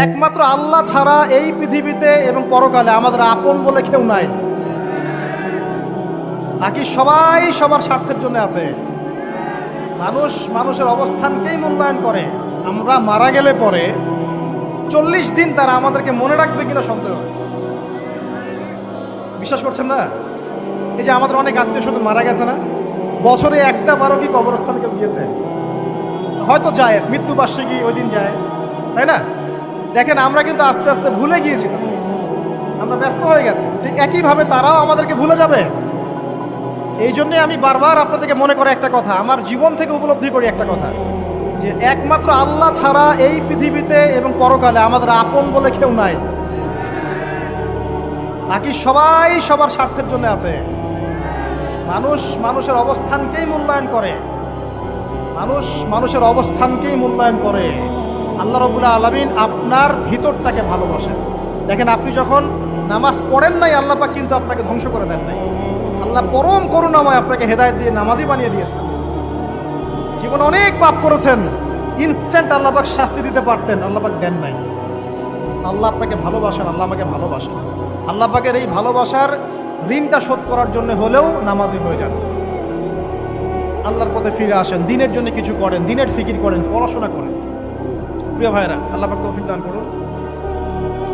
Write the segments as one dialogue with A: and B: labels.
A: একমাত্র আল্লাহ ছাড়া এই পৃথিবীতে এবং পরকালে আমাদের আপন বলে কেউ নাই। বাকি সবাই সবার স্বার্থের জন্য আছে। মানুষ মানুষের অবস্থানকেই মূল্যায়ন করে। আমরা মারা গেলে পরে 40 দিন তারা আমাদেরকে মনে রাখবে কিনা সন্দেহ আছে। বিশ্বাস করছেন না? এই যে আমাদের অনেক আত্মীয় স্বজন মারা গেছে না, বছরে একটা বারো কি কবরস্থানকে গিয়েছে? হয়তো যায়, মৃত্যুবার্ষিকী ওই দিন যায়, তাই না? দেখেন আমরা কিন্তু আস্তে আস্তে ভুলে গিয়েছি, আমরা ব্যস্ত হয়ে গেছি। ঠিক একইভাবে তারাও আমাদেরকে ভুলে যাবে। এই জন্যে আমি বারবার আপনাদেরকে মনে করে একটা কথা, আমার জীবন থেকে উপলব্ধি করি একটা কথা, যে একমাত্র আল্লাহ ছাড়া এই পৃথিবীতে এবং পরকালে আমাদের আপন বলে কেউ নাই। বাকি সবাই সবার স্বার্থের জন্য আছে। মানুষ মানুষের অবস্থানকেই মূল্যায়ন করে। মানুষ মানুষের অবস্থানকেই মূল্যায়ন করে। আল্লাহ রাব্বুল আলামিন আপনার ভিতরটাকে ভালোবাসেন। দেখেন, আপনি যখন নামাজ পড়েন নাই, আল্লাহ পাক কিন্তু আপনাকে ধ্বংস করে দেন নাই। আল্লাহ পরম করুণাময় আপনাকে হেদায়েত দিয়ে নামাজি বানিয়ে দিয়েছেন। জীবনে অনেক পাপ করেছেন, ইনস্ট্যান্ট আল্লাহ পাক শাস্তি দিতে পারতেন, আল্লাহ পাক দেন নাই। আল্লাহ আপনাকে ভালোবাসেন, আল্লাহ আমাকে ভালোবাসেন। আল্লাহ পাকের এই ভালোবাসার ঋণটা শোধ করার জন্য হলেও নামাজি হয়ে যান, আল্লাহর পথে ফিরে আসেন, দিনের জন্য কিছু করেন, দিনের ফিকির করেন, পড়াশোনা করেন। প্রিয় ভাইরা, আল্লাহ পাক তৌফিক দান করুন।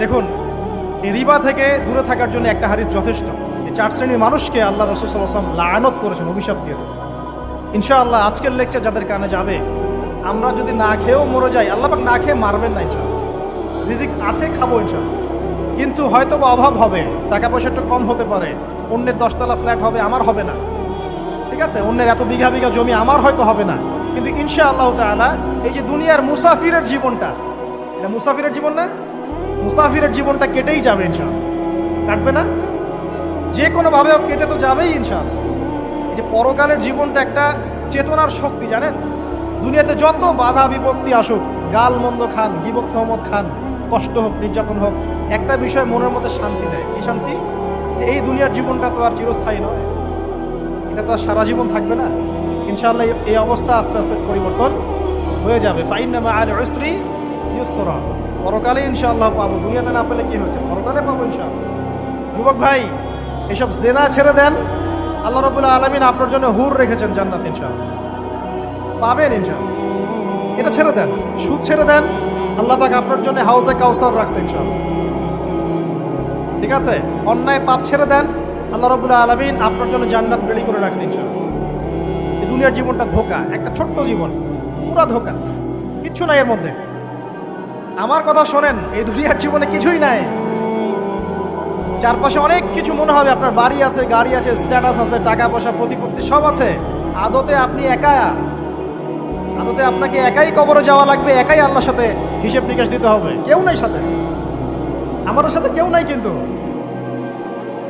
A: দেখুন, এই রিবা থেকে দূরে থাকার জন্য একটা হাদিস যথেষ্ট। যে 4 শ্রেণীর মানুষকে আল্লাহ রাসূল সাল্লাল্লাহু আলাইহি ওয়াসাল্লাম লাআনত করেছেন, অভিশাপ দিয়েছেন। ইনশাআল্লাহ আজকের লেকচার যাদের কানে যাবে, আমরা যদি না খেয়েও মরে যাই, আল্লাহ পাক না খেয়ে মারবেন না ইনশাআল্লাহ। রিজিক আছে, খাবো ইনশাআল্লাহ। কিন্তু হয়তো বা অভাব হবে, টাকা পয়সা একটু কম হতে পারে, অন্যের 10 তলা ফ্ল্যাট হবে, আমার হবে না, ঠিক আছে? অন্যের এত বিঘা বিঘা জমি আমার হয়তো হবে না। কিন্তু ইনশাআল্লাহ তাআলা এই যে দুনিয়ার মুসাফিরের জীবনটা, এটা মুসাফিরের জীবন না? মুসাফিরের জীবনটা কেটেই যাবে ইনশাআল্লাহ। কাটবে না? যে কোনোভাবে কেটে তো যাবেই ইনশাআল্লাহ। এই যে পরকালের জীবনটা একটা চেতনার শক্তি, জানেন? দুনিয়াতে যত বাধা বিপত্তি আসুক, গাল মন্দ খান, গীবত তহমত খান, কষ্ট হোক, নির্যাতন হোক, একটা বিষয় মনের মধ্যে শান্তি দেয়। কি শান্তি? যে এই দুনিয়ার জীবনটা তো আর চিরস্থায়ী নয়, এটা তো আর সারা জীবন থাকবে না। ইনশাআল্লাহ এই অবস্থা আস্তে আস্তে পরিবর্তন হয়ে যাবে। ফাইন্না মাআল উসরি ইউসরা। পরকালে ইনশাআল্লাহ পাবো, দুনিয়াতে না পেলে কি হয়েছে, পরকালে পাবো ইনশাআল্লাহ। যুবক ভাই, এসব জেনা ছেড়ে দেন, আল্লাহ রাব্বুল আলামিন আপনার জন্য হুর রেখেছেন জান্নাত, ইনশাআল্লাহ পাবেন ইনশাআল্লাহ। এটা ছেড়ে দেন, সুদ ছেড়ে দেন, আল্লাহ পাক আপনার জন্য হাউজে কাউসার রাখছে ইনশাআল্লাহ, ঠিক আছে? অন্যায় পাপ ছেড়ে দেন, আল্লাহ রাব্বুল আলামিন আপনার জন্য জান্নাত রেডি করে রাখছে ইনশাআল্লাহ। এই দুনিয়ার জীবনটা ধোঁকা, একটা ছোট্ট জীবন, পুরা ধোঁকা, কিচ্ছু নাই এর মধ্যে। আমার কথা শোনেন, এই দুনিয়ার জীবনে কিছুই নাই। চারপাশে অনেক কিছু মনে হবে, আপনার বাড়ি আছে, গাড়ি আছে, স্ট্যাটাস আছে, টাকা পয়সা, প্রতিপত্তি সব আছে। আদতে আপনি একা, আদতে আপনাকে একাই কবরে যাওয়া লাগবে, একাই আল্লাহর সাথে হিসেব নিকাশ দিতে হবে। কেউ নাই সাথে, আমাদের সাথে কেউ নাই। কিন্তু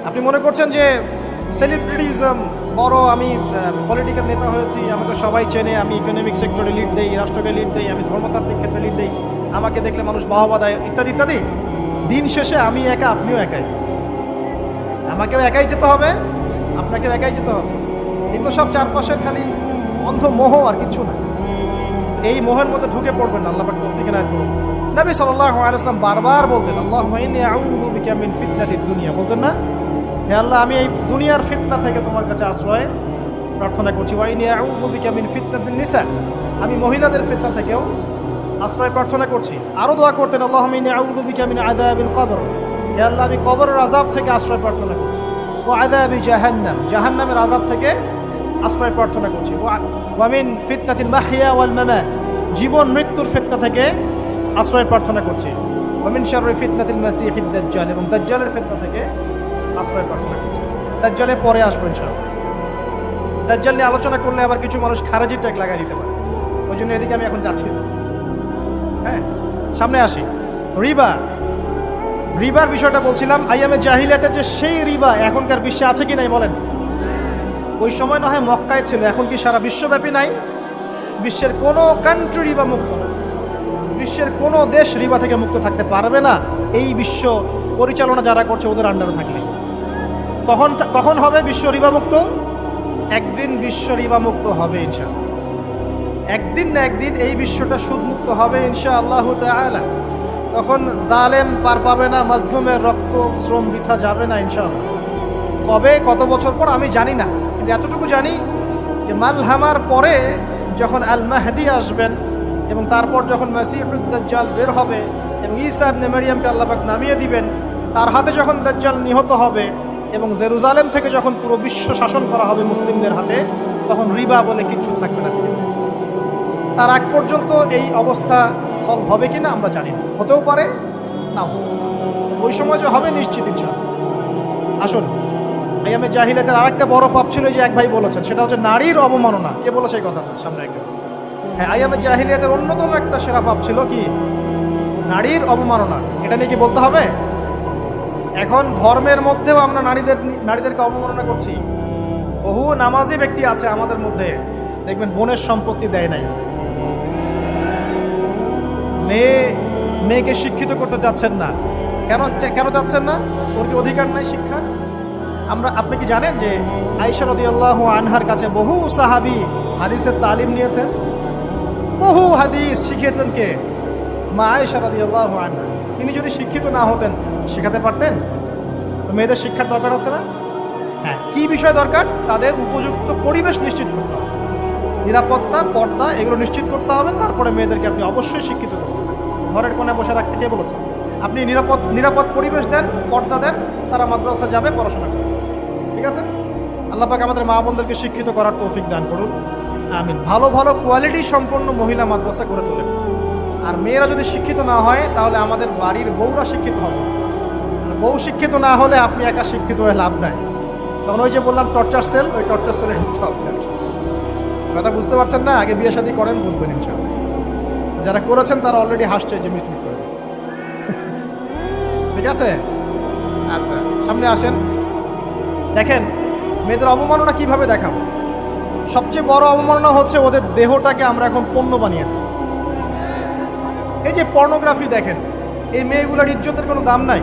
A: আপনি মনে করছেন যে সেলিব্রিটিজম বড়, আমি পলিটিক্যাল নেতা হয়েছি, আমাকে সবাই চেনে, আমি ইকোনমিক সেক্টরে লিড দেই, রাষ্ট্রকে লিড দেই, আমি ধর্মতাত্ত্বিক ক্ষেত্রে লিড দেই, আমাকে দেখলে মানুষ বাহবা দেয়, ইত্যাদি ইত্যাদি। দিন শেষে আমি একা, আপনিও একাই। আমাকেও একাই যেতে হবে, আপনাকেও একাই যেতে হবে। এগুলো সব চারপাশের খালি অন্ধ মোহ, আর কিচ্ছু না। এই মোহের মধ্যে ঢুকে পড়বেন না, আল্লাহ পাক তৌফিক এনায়েত করুন। নবী সাল্লাল্লাহু আলাইহি ওয়াসাল্লাম বারবার বলতেন, আল্লাহুম্মা ইন্নী আউযু বিকা মিন ফিতনাতিদ দুনিয়া। বলতেন না, হে আল্লাহ, আমি এই দুনিয়ার ফিতনা থেকে তোমার কাছে আশ্রয় প্রার্থনা করছি। ওয়া ইন্নী আউযু বিকা মিন ফিতনাতিন নিসা, আমি মহিলাদের ফিতনা থেকেও আশ্রয় প্রার্থনা করছি। আরও দোয়া করতেন, আল্লাহুম্মা ইন্নী আউযু বিকা মিন আযাবিল কবর, হে আল্লাহ, আমি কবরের আযাব থেকে আশ্রয় প্রার্থনা করছি। ওয়া আযাবি জাহান্নাম, জাহান্নামের আযাব থেকে আশ্রয় প্রার্থনা করছি। ওয়া মিন ফিতনাতিল মাহইয়া ওয়াল মামাত, জীবন মৃত্যুর ফিতনা থেকে আশ্রয় প্রার্থনা করছি। ওয়া মিন শাররি ফিতনাতিল মাসিহিদ দাজ্জাল, এবং দাজ্জালের ফিতনা থেকে আশ্রয় প্রার্থনা করছি। দাজ্জালে পরে আসবো ইনশাআল্লাহ। দাজ্জাল নিয়ে আলোচনা করলে আবার কিছু মানুষ খারাজি ট্যাগ লাগাই দিতে পারে, ওই জন্য এদিকে আমি এখন যাচ্ছি না। হ্যাঁ, সামনে আসি। রিবা, রিবার বিষয়টা বলছিলাম। আইয়ামে জাহিলিয়াতের যে সেই রিবা এখনকার বিশ্বে আছে কি নাই বলেন? ওই সময় না হয় মক্কায় ছিল, এখন কি সারা বিশ্বব্যাপী নাই? বিশ্বের কোনো কান্ট্রি রিবা মুক্ত না, বিশ্বের কোনো দেশ রিবা থেকে মুক্ত থাকতে পারবে না, এই বিশ্ব পরিচালনা যারা করছে ওদের আন্ডারে থাকলে। কখন হবে বিশ্ব রিবা মুক্ত? একদিন বিশ্ব রিবা মুক্ত হবে ইনশাআল্লাহ। একদিন না একদিন এই বিশ্বটা সুদমুক্ত হবে ইনশাআল্লাহু তাআলা। তখন জালেম পার পাবে না, মাজলুমের রক্ত শ্রম বৃথা যাবে না ইনশাআল্লাহ। কবে কত বছর পর আমি জানি না, কিন্তু এতটুকু জানি যে মালহামার পরে যখন আল মাহদি আসবেন এবং তারপর যখন মাসিহুদ দাজ্জাল বের হবে এবং ঈসা ইবনে মারইয়ামকে আল্লাহ পাক নামিয়ে দিবেন, তার হাতে যখন দাজ্জাল নিহত হবে এবং জেরুজালেম থেকে যখন পুরো বিশ্ব শাসন করা হবে মুসলিমদের হাতে, তখন রিবা বলে কিচ্ছু থাকবে না। তার আগ পর্যন্ত এই অবস্থা সলভ হবে কিনা আমরা জানি না, হতেও পারে না। ওই সময় যে হবে নিশ্চিত ইনশাআল্লাহ। আসুন, আইয়ামে জাহিলিয়াতের আরেকটা বড় পাপ ছিল যে এক ভাই বলেছেন, সেটা হচ্ছে নারীর অবমাননা। কে বলেছে এই কথাটা? সামনে একটা। হ্যাঁ, আইয়ামে জাহিলিয়াতের অন্যতম একটা সেরা পাপ ছিল কি? নারীর অবমাননা। এটা নিয়ে কি বলতে হবে? এখন ধর্মের মধ্যেও আমরা নারীদেরকে অবমাননা করছি। বহু নামাজি ব্যক্তি আছে আমাদের মধ্যে, দেখবেন বোনের সম্পত্তি দেয় নাই, মেয়েকে শিক্ষিত করতে চাচ্ছেন না। কেন চাচ্ছেন না? ওর কি অধিকার নাই শিক্ষার? আপনি কি জানেন যে আয়েশা রাদিয়াল্লাহু আনহার কাছে বহু সাহাবী হাদিসের তালিম নিয়েছেন, বহু হাদিস শিখিয়েছেন কে? মা আয়েশা রাদিয়াল্লাহু আনহা। তিনি যদি শিক্ষিত না হতেন শেখাতে পারতেন? তো মেয়েদের শিক্ষার দরকার আছে না? হ্যাঁ, কি বিষয় দরকার? তাদের উপযুক্ত পরিবেশ নিশ্চিত করতে হবে, নিরাপত্তা, পর্দা এগুলো নিশ্চিত করতে হবে। তারপরে মেয়েদেরকে আপনি অবশ্যই শিক্ষিত করবেন। ঘরের কোণে বসে রাখতে কে বলেছেন? আপনি নিরাপদ পরিবেশ দেন, পর্দা দেন, তারা মাদ্রাসা যাবে, পড়াশোনা করবে। ঠিক আছে? আল্লাহ পাক আমাদের মা বোনদেরকে শিক্ষিত করার তৌফিক দান করুন, আমিন। ভালো ভালো কোয়ালিটি সম্পন্ন মহিলা মাদ্রাসা করে তোলেন। আর মেয়েরা যদি শিক্ষিত না হয় তাহলে আমাদের বাড়ির বউরা শিক্ষিত হবে। আর বউ শিক্ষিত না হলে আপনি একা শিক্ষিত হয়ে লাভ নাই। তখন ওই যে বললাম টর্চার সেল, ওই টর্চার সেলে ঢুকতে হবে। কথা বুঝতে পারছেন না? আগে বিয়ে শাদী করেন, বুঝবেন ইনশাআল্লাহ। যারা করেছেন তারা অলরেডি হাসছে যে মিসমিস করে। ঠিক আছে? আচ্ছা, সামনে আসেন। দেখেন মেয়েদের অবমাননা কিভাবে দেখাবো। সবচেয়ে বড় অবমাননা হচ্ছে ওদের দেহটাকে আমরা এখন পণ্য বানিয়েছি। এই যে পর্নোগ্রাফি দেখেন, এই মেয়েগুলোর ইজ্জতের কোনো দাম নাই।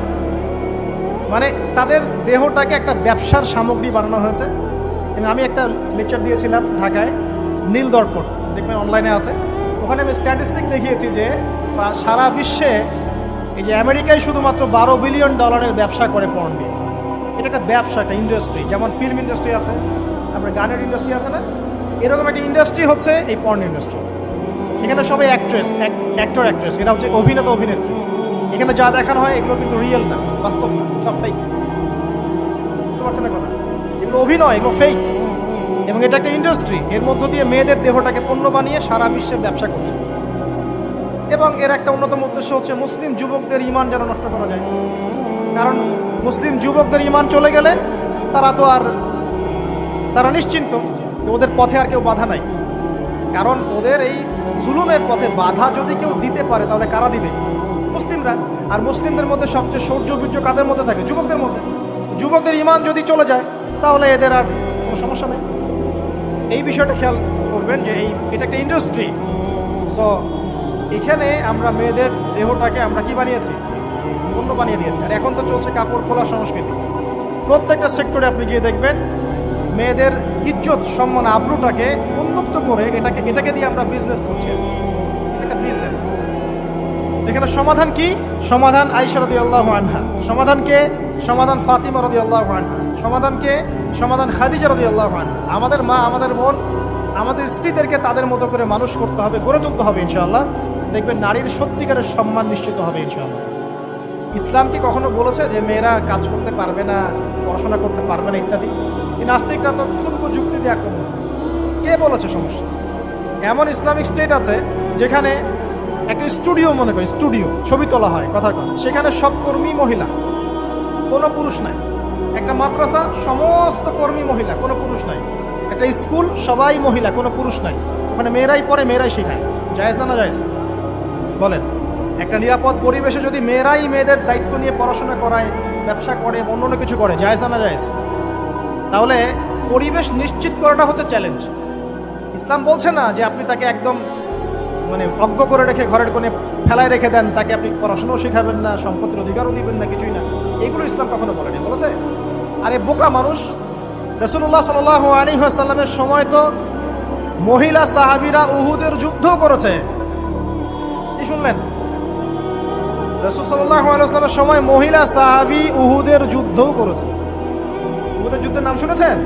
A: মানে তাদের দেহটাকে একটা ব্যবসার সামগ্রী বানানো হয়েছে। এবং আমি একটা লেকচার দিয়েছিলাম ঢাকায়, নীল দর্পণ, দেখবেন অনলাইনে আছে। ওখানে আমি স্ট্যাটিস্টিক দেখিয়েছি যে সারা বিশ্বে এই যে আমেরিকায় শুধুমাত্র $12 বিলিয়ন ব্যবসা করে পর্ন দিয়ে। এটা একটা ব্যবসা, একটা ইন্ডাস্ট্রি। যেমন ফিল্ম ইন্ডাস্ট্রি আছে, আপনার গানের ইন্ডাস্ট্রি আছে না, এরকম একটা ইন্ডাস্ট্রি হচ্ছে এই পর্ন ইন্ডাস্ট্রি। এখানে সবাই অ্যাক্টর অ্যাক্ট্রেস, এরা হচ্ছে অভিনেতা অভিনেত্রী। এখানে যা দেখানো হয় এগুলো কিন্তু রিয়েল না, বাস্তব না, সব ফেক। বুঝতে পারছেন না কথা? এগুলো অভিনয়, এগুলো ফেক। এবং এটা একটা ইন্ডাস্ট্রি, এর মধ্য দিয়ে মেয়েদের দেহটাকে পণ্য বানিয়ে সারা বিশ্বে ব্যবসা করছে। এবং এর একটা অন্যতম উদ্দেশ্য হচ্ছে মুসলিম যুবকদের ঈমান যেন নষ্ট করা যায়। কারণ মুসলিম যুবকদের ঈমান চলে গেলে তারা নিশ্চিন্ত, ওদের পথে আর কেউ বাধা নাই। কারণ ওদের এই জুলুমের পথে বাধা যদি কেউ দিতে পারে তাহলে কারা দিবে? মুসলিমরা। আর মুসলিমদের মধ্যে সবচেয়ে শৌর্য বীর্য কাদের মধ্যে থাকে? যুবকদের মধ্যে। যুবকদের ঈমান যদি চলে যায় তাহলে এদের আর কোনো সমস্যা নেই। এই বিষয়টা খেয়াল করবেন যে এটা একটা ইন্ডাস্ট্রি। সো এখানে আমরা মেয়েদের দেহটাকে আমরা কি বানিয়েছি? পণ্য বানিয়ে দিয়েছি। আর এখন তো চলছে কাপড় খোলা সংস্কৃতি। প্রত্যেকটা সেক্টরে আপনি গিয়ে দেখবেন মেয়েদের ইজ্জত, সম্মান, আব্রুটাকে উন্মুক্ত করে এটাকে দিয়ে আমরা বিজনেস করছি। একটা বিজনেস। এখানে সমাধান কি? সমাধান আয়েশা রাদিয়াল্লাহু আনহা। সমাধান কে? সমাধান ফাতিমা রাদিয়াল্লাহু আনহা। সমাধান কে? সমাধান খাদিজা রাদিয়াল্লাহু আনহা। আমাদের মা, আমাদের বোন, আমাদের স্ত্রীদেরকে তাদের মতো করে মানুষ করতে হবে, গড়ে তুলতে হবে ইনশাআল্লাহ। দেখবেন নারীর সত্যিকারের সম্মান নিশ্চিত হবে ইনশাআল্লাহ। ইসলাম কি কখনো বলেছে যে মেয়েরা কাজ করতে পারবে না, পড়াশোনা করতে পারবে না ইত্যাদি? এই নাস্তিকরা তো ঠুনকো যুক্তি দিয়ে আক্রমণ। কে বলেছে সমস্যা? এমন ইসলামিক স্টেট আছে যেখানে একটা স্টুডিও, মনে করি স্টুডিও, ছবি তোলা হয়, কথার কথা, সেখানে সব কর্মী মহিলা, কোনো পুরুষ নাই। একটা মাদ্রাসা, সমস্ত কর্মী মহিলা, কোনো পুরুষ নাই। একটা স্কুল, সবাই মহিলা, কোনো পুরুষ নাই। ওখানে মেয়েরাই পড়ে, মেয়েরাই শেখায়। জায়েজ না জায়েজ বলেন? একটা নিরাপদ পরিবেশে যদি মেয়েরাই মেয়েদের দায়িত্ব নিয়ে পড়াশোনা করায়, ব্যবসা করে, অন্য কিছু করে, জায়েজ না জায়েজ? তাহলে পরিবেশ নিশ্চিত করাটা হচ্ছে চ্যালেঞ্জ। ইসলাম বলছে না যে আপনি তাকে একদম অজ্ঞ করে রেখে ঘরের কোণে ফেলায় রেখে দেন, তাকে আপনি পড়াশোনাও শেখাবেন না, সম্পত্তির অধিকারও দিবেন না, কিছুই না। এগুলো ইসলাম কখনো বলেনি। বলেছে আরে বোকা মানুষ, রাসূলুল্লাহ সাল্লাল্লাহু আলাইহি ওয়াসাল্লামের সময় তো মহিলা সাহাবীরা উহুদের যুদ্ধ করেছে। কি শুনলেন? রাসূল সাল্লাল্লাহু আলাইহি ওয়াসাল্লামের সময় মহিলা সাহাবী উহুদের যুদ্ধও করেছে। উহুদের যুদ্ধের নাম শুনেছেন?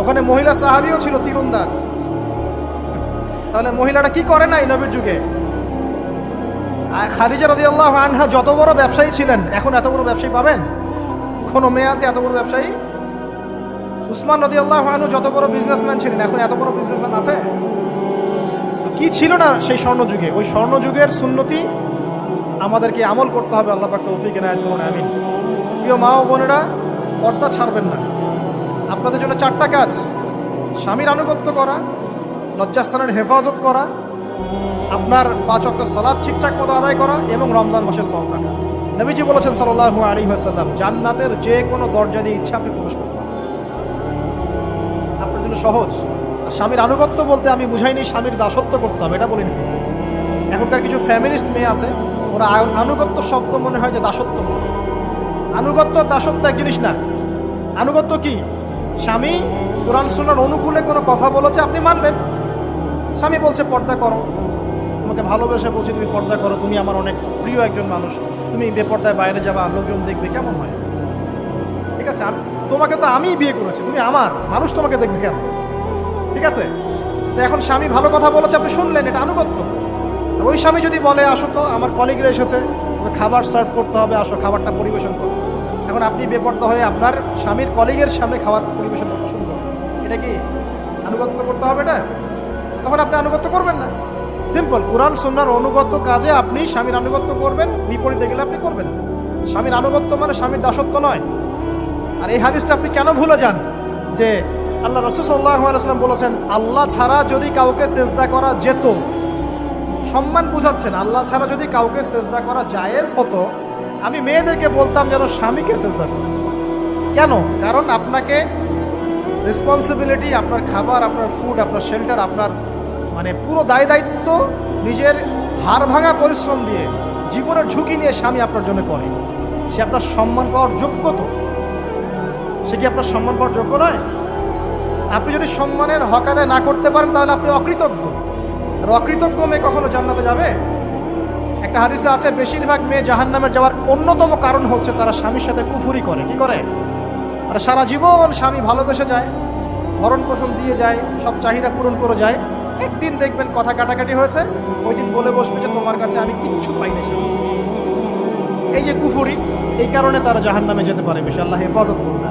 A: ওখানে মহিলা সাহাবীও ছিল তীরন্দাজ। তাহলে মহিলাটা কি করে নাই নবীর যুগে? খাদিজা রাদিয়াল্লাহু আনহা যত বড় ব্যবসায়ী ছিলেন, এখন এত বড় ব্যবসায়ী পাবেন? কোনো মেয়ে আছে এত বড় ব্যবসায়ী? উসমান রাদিয়াল্লাহু আনহু যত বড় বিজনেসম্যান ছিলেন, এখন এত বড় বিজনেসম্যান আছে? তো কি ছিল না সেই স্বর্ণযুগে? ওই স্বর্ণযুগের সুন্নতি আমাদেরকে আমল করতে হবে। আল্লাহ পাক তৌফিক এনায়েত করুন, আমিন। প্রিয় মা ও বোনেরা, পর্দা ছাড়বেন না। আপনাদের জন্য 4টা কাজ: স্বামীর আনুগত্য করা, লজ্জাস্থানের হেফাজত করা, আপনার 5 ওয়াক্ত সালাত ঠিকঠাক মতো আদায় করা এবং রমজান মাসে সওম রাখা। নবীজি বলেছেন সাল্লাল্লাহু আলাইহি ওয়াসাল্লাম, জান্নাতের যে কোনো দরজা দিয়ে ইচ্ছা আপনি প্রবেশ করতে পারেন। আপনার জন্য সহজ। আর স্বামীর আনুগত্য বলতে আমি বুঝাইনি স্বামীর দাসত্ব করতে হবে, এটা বলিনি। এখনকার কিছু ফ্যামিলিস্ট মেয়ে আছে, ওরা আনুগত্য শব্দ মনে হয় যে দাসত্ব। আনুগত্য দাসত্ব এক জিনিস না। আনুগত্য কি? স্বামী কোরআন সুন্নাহর অনুকূলে কোনো কথা বলেছে, আপনি মানবেন। স্বামী বলছে পর্দা করো, তোমাকে ভালোবেসে বলছি তুমি পর্দা করো, তুমি আমার অনেক প্রিয় একজন মানুষ, তুমি বেপর্দায় বাইরে যাবা, লোকজন দেখবে, কেমন হয়? ঠিক আছে, তোমাকে তো আমিই বিয়ে করেছি, তুমি আমার, মানুষ তোমাকে দেখবে কেন? ঠিক আছে, তো এখন স্বামী ভালো কথা বলেছে, আপনি শুনলেন, এটা আনুগত্য। আর ওই স্বামী যদি বলে আসো তো আমার কলিগরা এসেছে, খাবার সার্ভ করতে হবে, আসো খাবারটা পরিবেশন করো, এখন আপনি বেপর্দা হয়ে আপনার স্বামীর কলিগের সামনে খাবার পরিবেশন করতে শুরু করবেন, এটা কি আনুগত্য করতে হবে? এটা তখন আপনি আনুগত্য করবেন না। সিম্পল, কোরআন সুন্নাহর অনুগত্য কাজে আপনি স্বামীর আনুগত্য করবেন, বিপরীতে গেলে আপনি করবেন না। স্বামীর আনুগত্য মানে স্বামীর দাসত্ব নয়। আর এই হাদিসটা আপনি কেন ভুলে যান যে আল্লাহ রাসূল সাল্লাল্লাহু আলাইহি ওয়াসাল্লাম বলেছেন আল্লাহ ছাড়া যদি কাউকে সেজদা করা যেত, সম্মান বুঝাচ্ছেন, আল্লাহ ছাড়া যদি কাউকে সেজদা করা জায়েজ হতো, আমি মেয়েদেরকে বলতাম যেন স্বামীকে সেজদা করতে। কেন? কারণ আপনাকে রেসপন্সিবিলিটি, আপনার খাবার, আপনার ফুড, আপনার শেল্টার, আপনার মানে পুরো দায় দায়িত্ব নিজের হাড় ভাঙা পরিশ্রম দিয়ে, জীবনের ঝুঁকি নিয়ে স্বামী আপনার জন্য করে। সে আপনার সম্মান পাওয়ার যোগ্য তো? সে কি আপনার সম্মান পাওয়ার যোগ্য নয়? আপনি যদি সম্মানের হক আদায় না করতে পারেন তাহলে আপনি অকৃতজ্ঞ। আর অকৃতজ্ঞ মেয়ে কখনো জান্নাতে যাবে? একটা হাদিসে আছে বেশিরভাগ মেয়ে জাহান্নামের যাওয়ার অন্যতম কারণ হচ্ছে তারা স্বামীর সাথে কুফরি করে। কি করে? আর সারা জীবন স্বামী ভালোবেসে যায়, ভরণ পোষণ দিয়ে যায়, সব চাহিদা পূরণ করে যায়, একদিন দেখবেন কথা কাটাকাটি হয়েছে, ওই দিন বলে বসবে যে তোমার কাছে আমি কিচ্ছু পাইনি। এই যে কুফরি, এই কারণে তারা জাহান্নামে যেতে পারে বেশি। আল্লাহ হেফাজত করবে।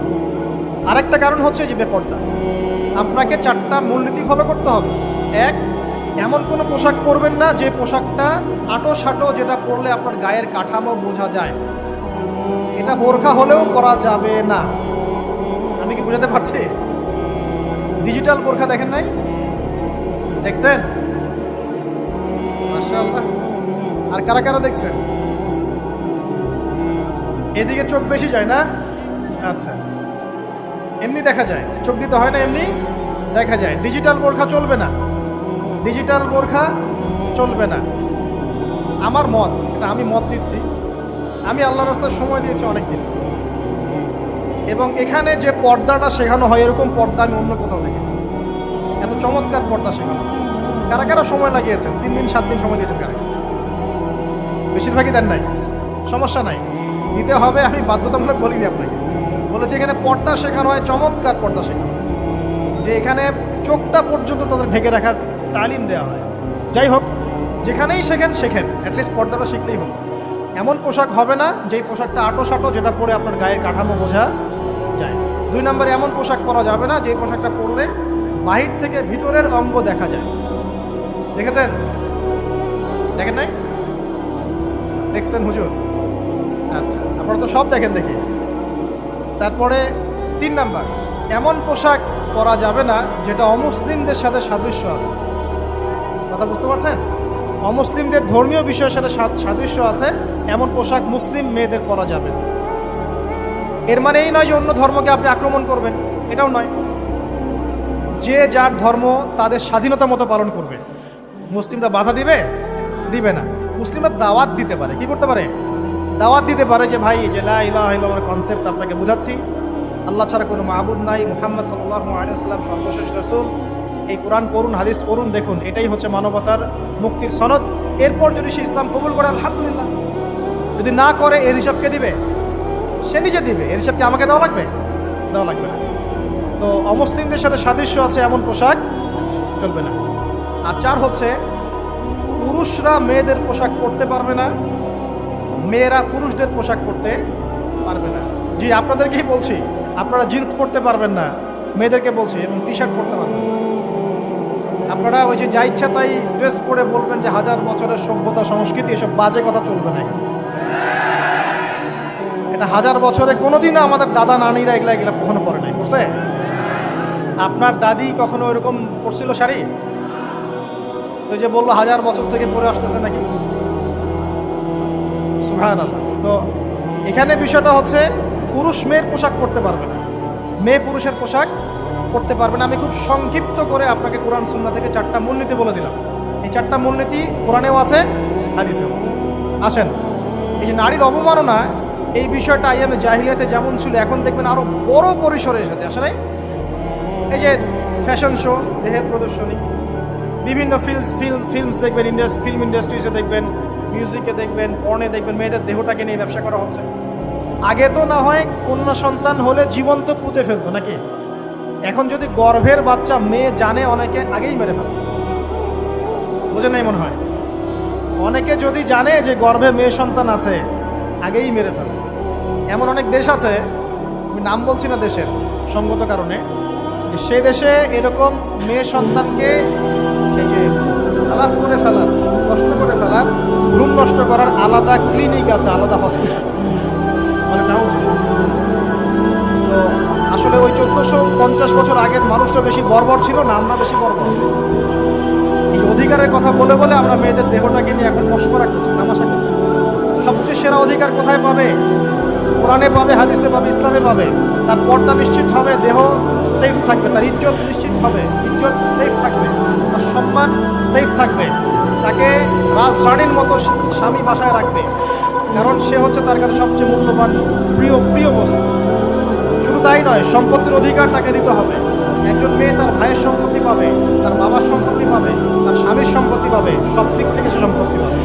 A: আরেকটা কারণ হচ্ছে যে বেপর্দা। আপনাকে 4টা মূলনীতি ফলো করতে হবে। 1, এমন কোনো পোশাক পরবেন না যে পোশাকটা আটো সাটো, যেটা পরলে আপনার গায়ের কাঠামো বোঝা যায়। এটা বোরখা হলেও করা যাবে না। আমি কি বুঝাতে পারছি? ডিজিটাল বোরখা দেখেন নাই? দেখছেন? মাশাআল্লাহ। আর কারা কারা দেখছেন? এদিকে চোখ বেশি যায় না? আচ্ছা, এমনি দেখা যায়, চোখ দিতে হয় না, এমনি দেখা যায়। ডিজিটাল বোরখা চলবে না, ডিজিটাল বোরখা চলবে না। আমার মত, এটা আমি মত দিচ্ছি, আমি আল্লাহর রাস্তায় সময় দিয়েছি অনেক দিন, এবং এখানে যে পর্দাটা শেখানো হয় এরকম পর্দা আমি অন্য কোথাও দেখি। এত চমৎকার পর্দা শেখানো। কারা কারা সময় লাগিয়েছেন? 3 দিন 7 দিন সময় দিয়েছেন কারা? বেশিরভাগই দেন নাই। সমস্যা নাই, দিতে হবে, আমি বাধ্যতামূলক বলিনি আপনাকে। বলেছি এখানে পর্দা শেখানো হয়, চমৎকার পর্দা শেখানো, যে এখানে চোখটা পর্যন্ত তাদের ঢেকে রাখার তালিম দেওয়া হয়। যাই হোক, যেখানেই শেখেন, অ্যাটলিস্ট পর্দাটা শিখলেই হোক। এমন পোশাক হবে না যেই পোশাকটা আটো সাটো, যেটা পরে আপনার গায়ের কাঠামো বোঝা যায়। 2 নম্বরে এমন পোশাক পরা যাবে না যেই পোশাকটা পরলে বাহির থেকে ভিতরের অঙ্গ দেখা যায়। দেখেছেন? দেখেন নাই? দেখছেন হুজুর? আচ্ছা, আপনারা তো সব দেখেন দেখি। তারপরে 3 নাম্বার, এমন পোশাক পরা যাবে না যেটা অমুসলিমদের সাথে সাদৃশ্য আছে। কথা বুঝতে পারছেন? অমুসলিমদের ধর্মীয় বিষয়ের সাথে সাদৃশ্য আছে এমন পোশাক মুসলিম মেয়েদের পরা যাবে না। এর মানে এই নয় যে অন্য ধর্মকে আপনি আক্রমণ করবেন, এটাও নয়। যে যার ধর্ম তাদের স্বাধীনতা মতো পালন করবে। মুসলিমরা বাধা দিবে না। মুসলিমরা দাওয়াত দিতে পারে। কি করতে পারে? দাওয়াত দিতে পারে যে ভাই, যে লা ইলাহা ইল্লাল্লাহর কনসেপ্ট আপনাকে বুঝাচ্ছি, আল্লাহ ছাড়া কোনো মাহবুদ নাই, মুহাম্মদ সাল্লাল্লাহু আলাইহি ওয়াসাল্লাম সর্বশেষ রাসূল, এই কোরআন পড়ুন, হাদিস পড়ুন, দেখুন এটাই হচ্ছে মানবতার মুক্তির সনদ। এরপর যদি সে ইসলাম কবুল করে আলহামদুলিল্লাহ, যদি না করে এর হিসাব কে দিবে? সে নিজে দিবে। এর হিসাব কি আমাকে দেওয়া লাগবে? দেওয়া লাগবে না। তো অমুসলিমদের সাথে সাদৃশ্য আছে এমন পোশাক চলবে না। আর 4 হচ্ছে পুরুষরা মেয়েদের পোশাক পরতে পারবে না, মেয়েরা পুরুষদের পোশাক পরতে পারবে না। জি, আপনাদেরকেই বলছি, আপনারা জিন্স পরতে পারবেন না, মেয়েদেরকে বলছি, এবং টি শার্ট পরতে পারবেন না। আপনারা ওই যে যা ইচ্ছা তাই ড্রেস পরে বলবেন যে 1000 বছরের সভ্যতা সংস্কৃতি, এসব বাজে কথা চলবে না। এটা 1000 বছরে কোনোদিনও আমাদের দাদা নানিরা এগুলা কখনো পরে নাই, বুঝছে? আপনার দাদি কখনো ওইরকম পরছিল শাড়ি? ওই যে বললো 1000 বছর থেকে পরে আসতেছে নাকি? সুবহানাল্লাহ। তো এখানে বিষয়টা হচ্ছে পুরুষ মেয়ের পোশাক পরতে পারবে না, মেয়ে পুরুষের পোশাক পরতে পারবে না। আমি খুব সংক্ষিপ্ত করে আপনাকে কোরআন সুন্নাহ থেকে 4টা মূলনীতি বলে দিলাম। এই 4টা মূলনীতি কোরআনেও আছে, হাদিসেও আছে। আসেন, এই যে নারীর অবমাননা, এই বিষয়টা আইয়ামে জাহিলিয়াতে যেমন ছিল, এখন দেখবেন আরো বড় পরিসরে এসেছে। আসলে এই যে ফ্যাশন শো, দেহের প্রদর্শনী, বিভিন্ন ফিল্মস দেখবেন, ফিল্ম ইন্ডাস্ট্রিজে দেখবেন, মিউজিকে দেখবেন, পর্নে দেখবেন, মেয়েদের দেহটাকে নিয়ে ব্যবসা করা হচ্ছে। আগে তো না হয় কন্যা সন্তান হলে জীবন্ত পুঁতে ফেলতো নাকি? এখন যদি গর্ভের বাচ্চা মেয়ে জানে, অনেকে আগেই মেরে ফেলে। বুঝেন নাই মনে হয়? অনেকে যদি জানে যে গর্ভে মেয়ে সন্তান আছে, আগেই মেরে ফেলে। এমন অনেক দেশ আছে, আমি নাম বলছি না দেশের সঙ্গত কারণে, সেই দেশে এরকম মেয়ে সন্তানকে এই যে খালাস করে ফেলার, নষ্ট করে ফেলার, ভ্রূণ নষ্ট করার আলাদা ক্লিনিক আছে, আলাদা হসপিটাল আছে, মানে নাউজুবিল্লাহ। তো আসলে ওই 1450 বছর আগের মানুষটা বেশি বর্বর ছিল না, আমরা বেশি বর্বর? এই অধিকারের কথা বলে বলে আমরা মেয়েদের দেহটাকে নিয়ে এখন মশকরা করছি, তামাশা করছি। সবচেয়ে সেরা অধিকার কোথায় পাবে? কোরআনে পাবে, হাদিসে পাবে, ইসলামে পাবে। তার পর্দা নিশ্চিত হবে, দেহ সেফ থাকবে, তার ইজ্জত নিশ্চিত হবে, ইজ্জত সেফ থাকবে, তার সম্মান সেফ থাকবে, তাকে রাজরানীর মতো স্বামী বাসায় রাখবে, কারণ সে হচ্ছে তার কাছে সবচেয়ে মূল্যবান প্রিয় বস্তু। শুধু তাই নয়, সম্পত্তির অধিকার তাকে দিতে হবে। একজন মেয়ে তার ভাইয়ের সম্পত্তি পাবে, তার বাবার সম্পত্তি পাবে, তার স্বামীর সম্পত্তি পাবে, সব দিক থেকে সে সম্পত্তি পাবে।